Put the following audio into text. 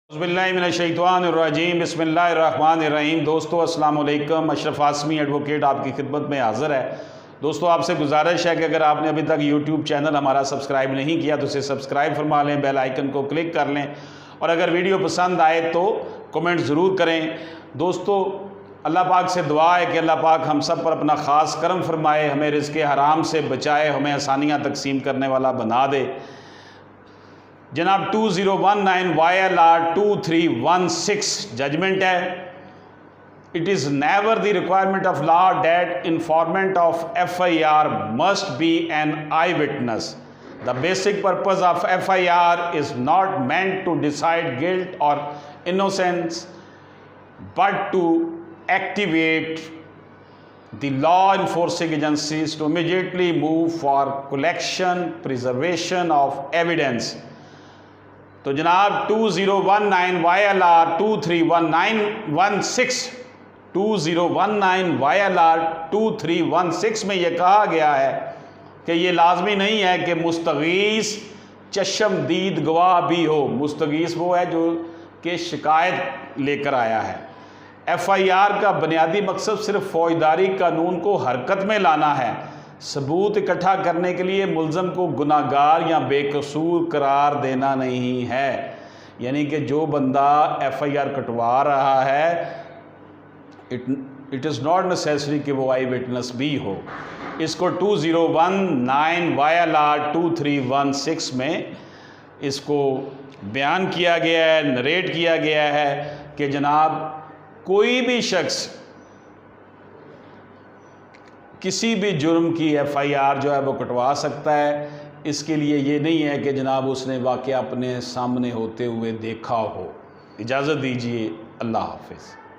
बिस्मिल्लाहिर्रहमानिर्रहीम बिस्मिल्लाहिर्रहमानिर्रहीम। दोस्तों अस्सलाम वालेकुम। अशरफ आसमी एडवोकेट आपकी खिदमत में हाज़िर है। दोस्तों आपसे गुजारिश है कि अगर आपने अभी तक यूट्यूब चैनल हमारा सब्सक्राइब नहीं किया तो उसे सब्सक्राइब फरमा लें, बेल आइकन को क्लिक कर लें और अगर वीडियो पसंद आए तो कमेंट ज़रूर करें। दोस्तों अल्लाह पाक से दुआ है कि अल्लाह पाक हम सब पर अपना ख़ास करम फरमाए, हमें रिज़्क़ हराम से बचाए, हमें आसानियाँ तकसीम करने वाला बना दे। जनाब 2019 YLR 2316 जजमेंट है। It is never the requirement of law that informant of FIR must be an eye witness. The basic purpose of FIR is not meant to decide guilt or innocence but to activate the law enforcing agencies to immediately move for collection, preservation of evidence। तो जनाब 2019 YLR 2316 में ये कहा गया है कि ये लाजमी नहीं है कि मुस्तगीस चश्मदीद गवाह भी हो। मुस्तगीस वो है जो कि शिकायत लेकर आया है। FIR का बुनियादी मकसद सिर्फ फौजदारी कानून को हरकत में लाना है। सबूत इकट्ठा करने के लिए मुल्ज़म को गुनाहगार या बेकसूर करार देना नहीं है। यानी कि जो बंदा FIR कटवा रहा है इट इज़ नॉट नेसेसरी कि वो आई विटनेस भी हो। इसको 2019 YLR 2316 में इसको बयान किया गया है, नरेट किया गया है कि जनाब कोई भी शख्स किसी भी जुर्म की FIR जो है वो कटवा सकता है। इसके लिए ये नहीं है कि जनाब उसने वाक़या अपने सामने होते हुए देखा हो। इजाज़त दीजिए, अल्लाह हाफ़िज़।